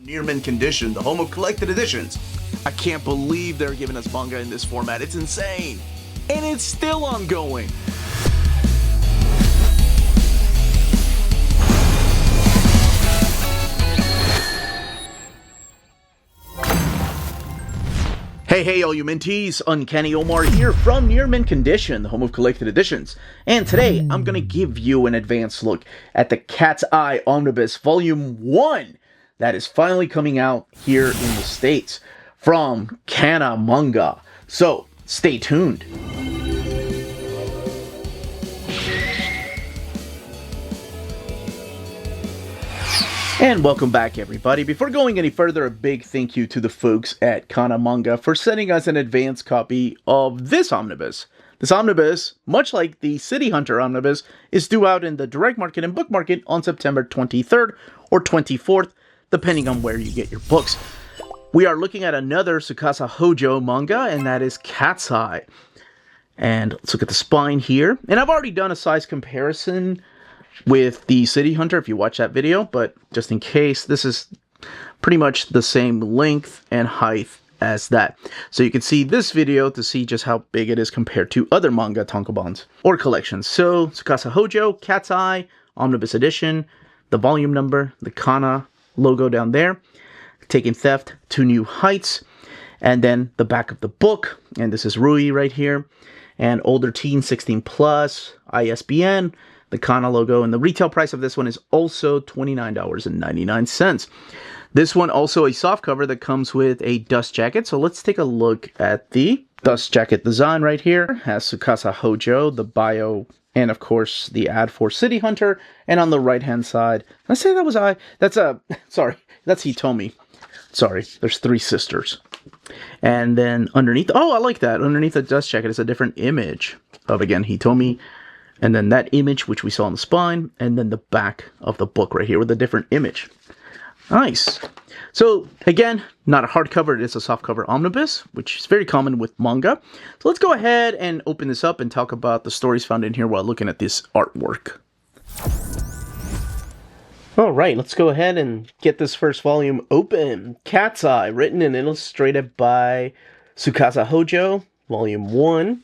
Near mint condition, the home of collected editions. I can't believe they're giving us manga in this format. It's insane. And it's still ongoing. Hey, all you minties, Uncanny Omar here from Near Mint Condition, the home of collected editions. And today, I'm going to give you an advanced look at the Cat's Eye Omnibus Volume 1 that is finally coming out here in the States from Kana Manga. So, stay tuned. And welcome back, everybody. Before going any further, a big thank you to the folks at Kana Manga for sending us an advanced copy of this omnibus. This omnibus, much like the City Hunter omnibus, is due out in the direct market and book market on September 23rd or 24th, depending on where you get your books. We are looking at another Tsukasa Hojo manga, and that is Cat's Eye. And let's look at the spine here. And I've already done a size comparison with the City Hunter, if you watch that video, but just in case, this is pretty much the same length and height as that. So you can see this video to see just how big it is compared to other manga tankobons or collections. So, Tsukasa Hojo, Cat's Eye, Omnibus Edition, the volume number, the Kana logo down there, Taking Theft to New Heights, and then the back of the book, and this is Rui right here, and older teen 16 plus, ISBN, the Kana logo, and the retail price of this one is also $29.99. This one also a softcover that comes with a dust jacket, so let's take a look at the dust jacket design right here. It has Tsukasa Hojo, the bio, and of course the ad for City Hunter, and on the right hand side, I say that was that's that's Hitomi. Sorry, there's three sisters. And then underneath, oh, I like that. Underneath the dust jacket is a different image of, again, Hitomi. And then that image, which we saw on the spine, and then the back of the book right here with a different image. Nice. So, again, not a hardcover, it is a softcover omnibus, which is very common with manga. So let's go ahead and open this up and talk about the stories found in here while looking at this artwork. Alright, let's go ahead and get this first volume open. Cat's Eye, written and illustrated by Tsukasa Hojo, Volume 1.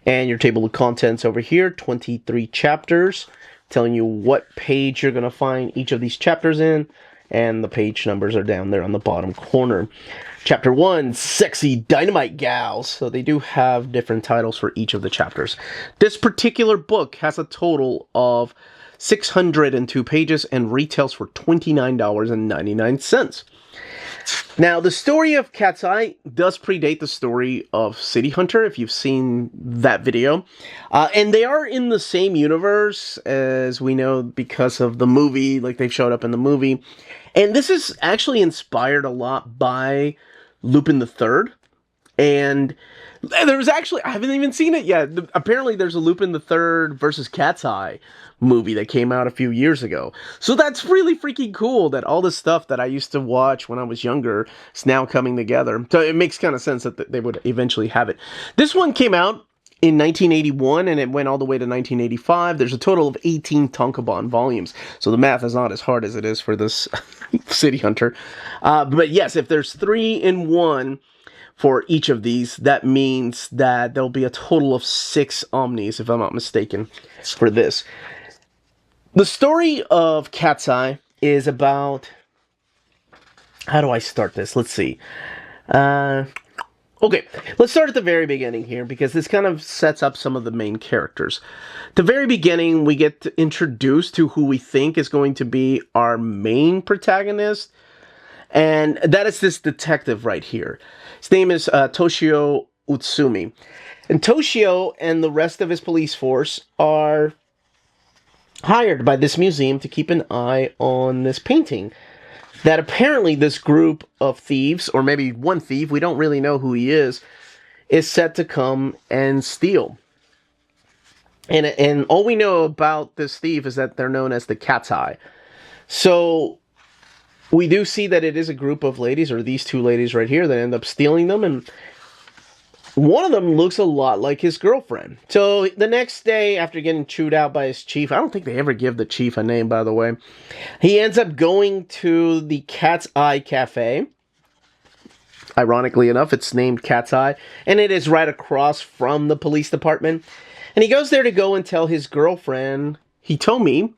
And your table of contents over here, 23 chapters, telling you what page you're going to find each of these chapters in, and the page numbers are down there on the bottom corner. Chapter 1, Sexy Dynamite Gals. So they do have different titles for each of the chapters. This particular book has a total of 602 pages and retails for $29.99. Now, the story of Cat's Eye does predate the story of City Hunter, if you've seen that video. And they are in the same universe, as we know, because of the movie, like they've showed up in the movie. And this is actually inspired a lot by Lupin the Third. And there's actually, I haven't even seen it yet. Apparently there's a Lupin the Third versus Cat's Eye movie that came out a few years ago. So that's really freaking cool that all this stuff that I used to watch when I was younger is now coming together. So it makes kind of sense that they would eventually have it. This one came out in 1981 and it went all the way to 1985. There's a total of 18 tankobon volumes. So the math is not as hard as it is for this City Hunter. But yes, if there's 3 in 1 for each of these, that means that there'll be a total of 6 Omnis, if I'm not mistaken, for this. The story of Cat's Eye is about... How do I start this? Let's see. Okay, let's start at the very beginning here, because this kind of sets up some of the main characters. At the very beginning, we get introduced to who we think is going to be our main protagonist, and that is this detective right here. His name is Toshio Utsumi. And Toshio and the rest of his police force are hired by this museum to keep an eye on this painting that apparently this group of thieves, or maybe one thief, we don't really know who he is set to come and steal. And all we know about this thief is that they're known as the Cat's Eye. So we do see that it is a group of ladies, or these two ladies right here, that end up stealing them. And One of them looks a lot like his girlfriend. So the next day, after getting chewed out by his chief, I don't think they ever give the chief a name, by the way, he ends up going to the Cat's Eye Cafe. Ironically enough, it's named Cat's Eye, and it is right across from the police department. And he goes there to go and tell his girlfriend, Hitomi,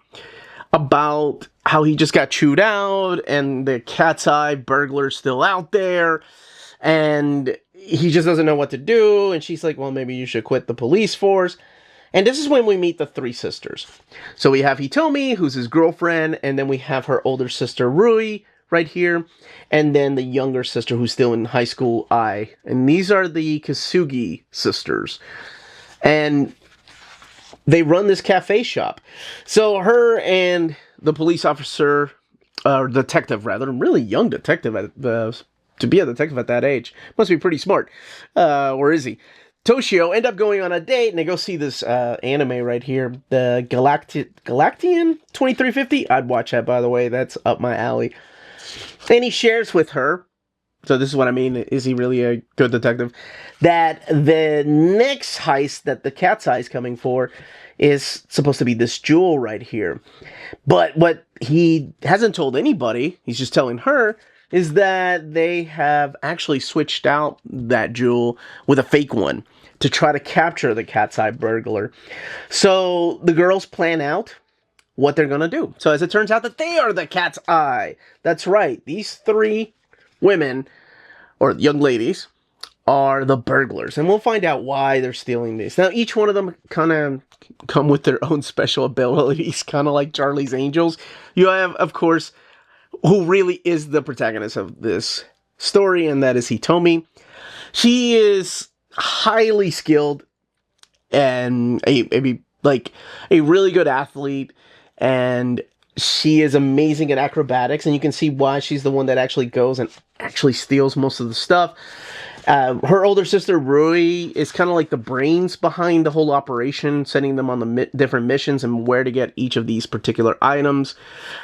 about how he just got chewed out, and the Cat's Eye burglar's still out there, and he just doesn't know what to do. And she's like, well, maybe you should quit the police force. And this is when we meet the three sisters. So we have Hitomi, who's his girlfriend, and then we have her older sister, Rui, right here, and then the younger sister who's still in high school, Ai. And these are the Kasugi sisters. And they run this cafe shop. So her and the police officer, or detective rather, really young detective, to be a detective at that age, must be pretty smart. Or is he? Toshio end up going on a date, and they go see this anime right here, the Galactian 2350. I'd watch that, by the way. That's up my alley. And he shares with her, so this is what I mean, is he really a good detective, that the next heist that the Cat's Eye is coming for is supposed to be this jewel right here. But what he hasn't told anybody, he's just telling her, is that they have actually switched out that jewel with a fake one to try to capture the Cat's Eye burglar. So the girls plan out what they're going to do. So as it turns out that they are the Cat's Eye. That's right. These three women, or young ladies, are the burglars. And we'll find out why they're stealing these. Now, each one of them kind of come with their own special abilities, kind of like Charlie's Angels. You have, of course, who really is the protagonist of this story, and that is Hitomi. She is highly skilled and a really good athlete, and she is amazing at acrobatics, and you can see why she's the one that actually goes and actually steals most of the stuff. Her older sister, Rui, is kind of like the brains behind the whole operation, sending them on the different missions and where to get each of these particular items.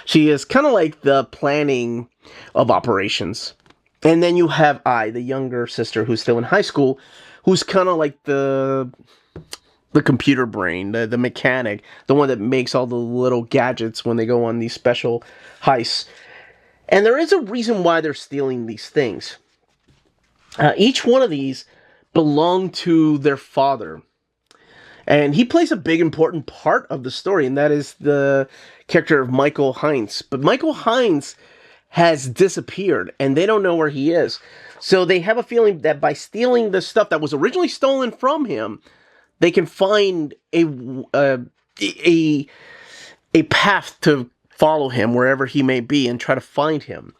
She is kind of like the planning of operations. And then you have Ai, the younger sister, who's still in high school, who's kind of like the computer brain, the mechanic, the one that makes all the little gadgets when they go on these special heists. And there is a reason why they're stealing these things. Each one of these belong to their father. And he plays a big important part of the story, and that is the character of Michael Heinz. But Michael Heinz has disappeared, and they don't know where he is. So they have a feeling that by stealing the stuff that was originally stolen from him, they can find a path to follow him wherever he may be and try to find him.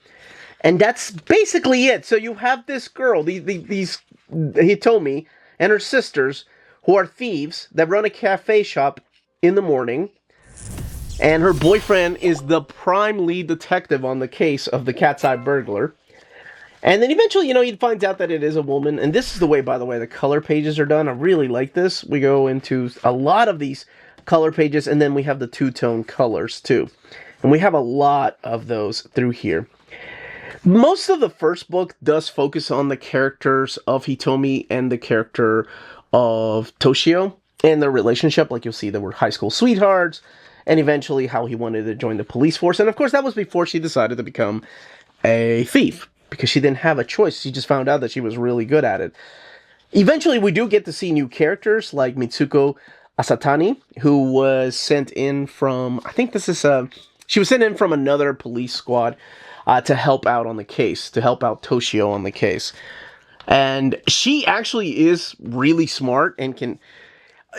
And that's basically it. So you have this girl, these Hitomi and her sisters, who are thieves that run a cafe shop in the morning. And her boyfriend is the prime lead detective on the case of the Cat's Eye burglar. And then eventually, he finds out that it is a woman. And this is the way, by the way, the color pages are done. I really like this. We go into a lot of these color pages, and then we have the two-tone colors, too. And we have a lot of those through here. Most of the first book does focus on the characters of Hitomi and the character of Toshio and their relationship. Like you'll see, they were high school sweethearts, and eventually how he wanted to join the police force. And of course, that was before she decided to become a thief, because she didn't have a choice. She just found out that she was really good at it. Eventually, we do get to see new characters like Mitsuko Asatani, who was sent in from, I think this is, she was sent in from another police squad to help out on the case, to help out Toshio on the case. And she actually is really smart and can,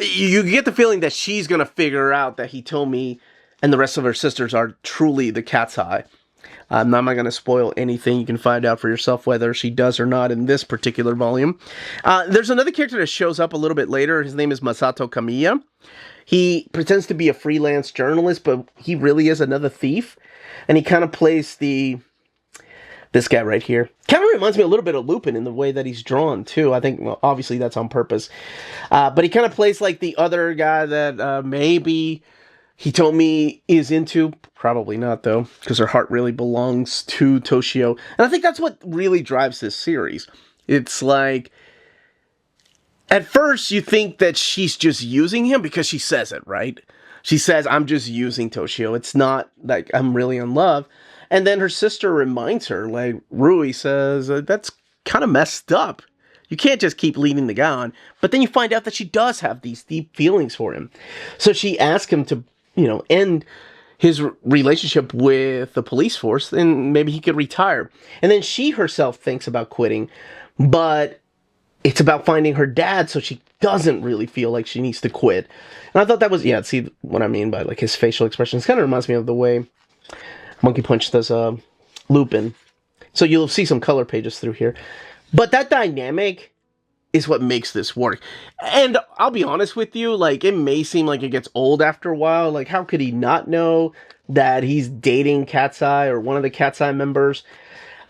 you get the feeling that she's going to figure out that Hitomi and the rest of her sisters are truly the Cat's Eye. I'm not going to spoil anything. You can find out for yourself whether she does or not in this particular volume. There's another character that shows up a little bit later. His name is Masato Kamiya. He pretends to be a freelance journalist, but he really is another thief. And he kind of plays this guy right here. Kind of reminds me a little bit of Lupin in the way that he's drawn, too. I think, well, obviously, that's on purpose. But he kind of plays like the other guy that maybe Hitomi is into. Probably not, though, because her heart really belongs to Toshio. And I think that's what really drives this series. It's like, At first, you think that she's just using him because she says it, right? She says, I'm just using Toshio. It's not like I'm really in love. And then her sister reminds her, like, Rui says, that's kind of messed up. You can't just keep leading the guy on. But then you find out that she does have these deep feelings for him. So she asks him to, end his relationship with the police force, and maybe he could retire. And then she herself thinks about quitting, but it's about finding her dad, so she doesn't really feel like she needs to quit. And I thought that was, see what I mean by like his facial expressions. Kind of reminds me of the way Monkey Punch does Lupin. So you'll see some color pages through here. But that dynamic is what makes this work. And I'll be honest with you, like, it may seem like it gets old after a while. Like, how could he not know that he's dating Cat's Eye or one of the Cat's Eye members?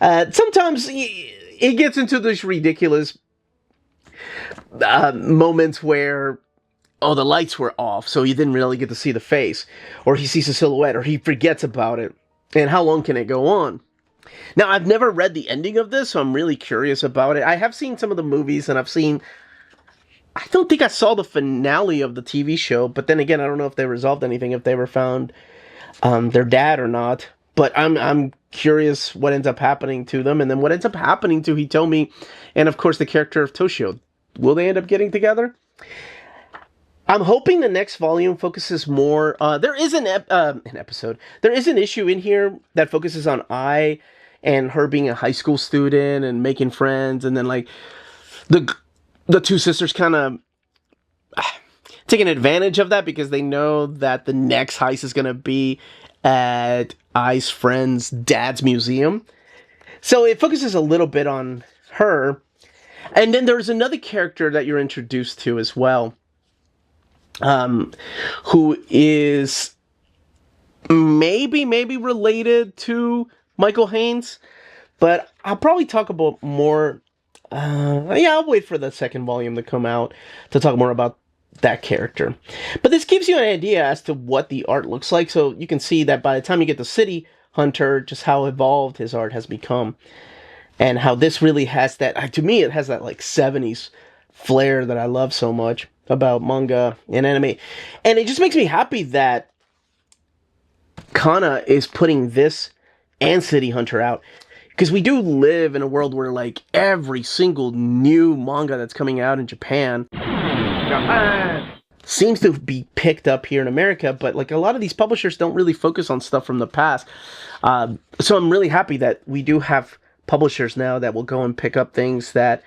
Sometimes it gets into this ridiculous moments where, the lights were off, so you didn't really get to see the face. Or he sees a silhouette, or he forgets about it. And how long can it go on? Now, I've never read the ending of this, so I'm really curious about it. I have seen some of the movies, and I don't think I saw the finale of the TV show, but then again, I don't know if they resolved anything, if they ever found their dad or not. But I'm curious what ends up happening to them, and then what ends up happening to Hitomi, and of course the character of Toshio. Will they end up getting together? I'm hoping the next volume focuses more. There is an episode. There is an issue in here that focuses on Ai and her being a high school student and making friends, and then like the two sisters kind of taking advantage of that because they know that the next heist is going to be at Ai's friend's dad's museum. So it focuses a little bit on her. And then there's another character that you're introduced to as well, who is maybe related to Michael Haynes, but I'll probably talk about more. I'll wait for the second volume to come out to talk more about that character. But this gives you an idea as to what the art looks like, so you can see that by the time you get to City Hunter, just how evolved his art has become. And how this really has that, to me, it has that like 70s flair that I love so much about manga and anime. And it just makes me happy that Kana is putting this and City Hunter out. Because we do live in a world where like every single new manga that's coming out in Japan seems to be picked up here in America. But like a lot of these publishers don't really focus on stuff from the past. So I'm really happy that we do have publishers now that will go and pick up things that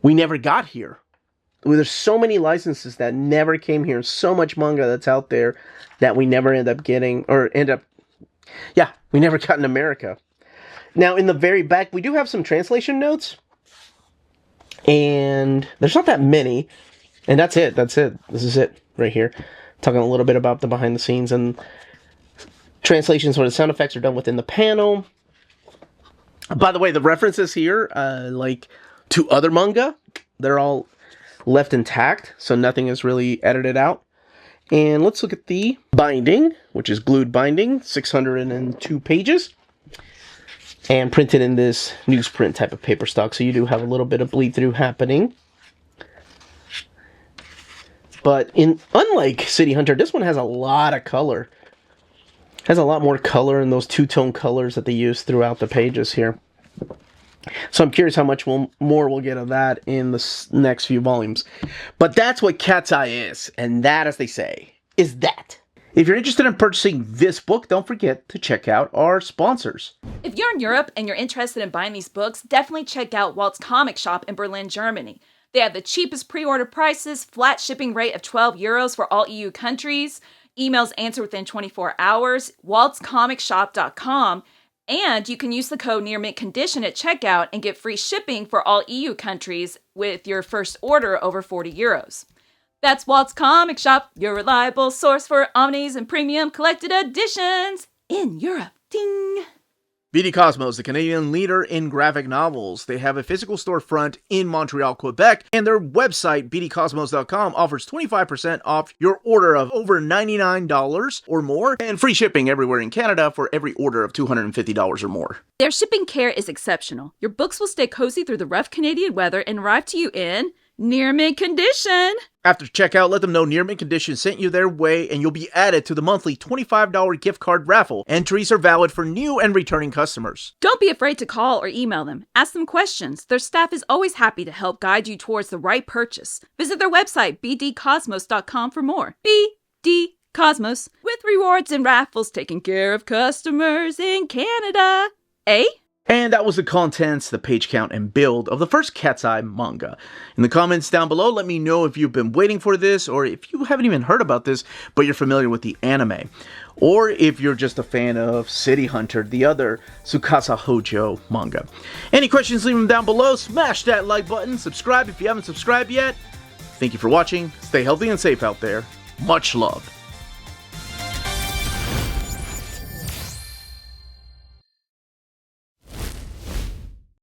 we never got here. There's so many licenses that never came here, so much manga that's out there that we never end up getting, we never got in America. Now, in the very back, we do have some translation notes, and there's not that many, and that's it. This is it right here. Talking a little bit about the behind the scenes and translations where the sound effects are done within the panel. By the way, the references here, like to other manga, they're all left intact, so nothing is really edited out. And let's look at the binding, which is glued binding, 602 pages, and printed in this newsprint type of paper stock, so you do have a little bit of bleed through happening. But unlike City Hunter, this one has a lot of color. Has a lot more color in those two-tone colors that they use throughout the pages here. So I'm curious how much more we'll get of that in the next few volumes. But that's what Cat's Eye is, and that, as they say, is that. If you're interested in purchasing this book, don't forget to check out our sponsors. If you're in Europe and you're interested in buying these books, definitely check out Walt's Comic Shop in Berlin, Germany. They have the cheapest pre-order prices, flat shipping rate of €12 for all EU countries, emails answered within 24 hours, waltzcomicshop.com, and you can use the code nearmintcondition at checkout and get free shipping for all EU countries with your first order over €40. That's Walt's Comic Shop, your reliable source for omnis and premium collected editions in Europe. Ding! BD Cosmos, the Canadian leader in graphic novels. They have a physical storefront in Montreal, Quebec, and their website, bdcosmos.com, offers 25% off your order of over $99 or more, and free shipping everywhere in Canada for every order of $250 or more. Their shipping care is exceptional. Your books will stay cozy through the rough Canadian weather and arrive to you in Near mint condition. After checkout, let them know Near Mint Condition sent you their way, and you'll be added to the monthly $25 gift card raffle. Entries are valid for new and returning customers. Don't be afraid to call or email them. Ask them questions. Their staff is always happy to help guide you towards the right purchase. Visit their website, bdcosmos.com, for more. BD Cosmos, with rewards and raffles taking care of customers in Canada. Eh? And that was the contents, the page count, and build of the first Cat's Eye manga. In the comments down below, let me know if you've been waiting for this, or if you haven't even heard about this, but you're familiar with the anime. Or if you're just a fan of City Hunter, the other Tsukasa Hojo manga. Any questions, leave them down below. Smash that like button. Subscribe if you haven't subscribed yet. Thank you for watching. Stay healthy and safe out there. Much love.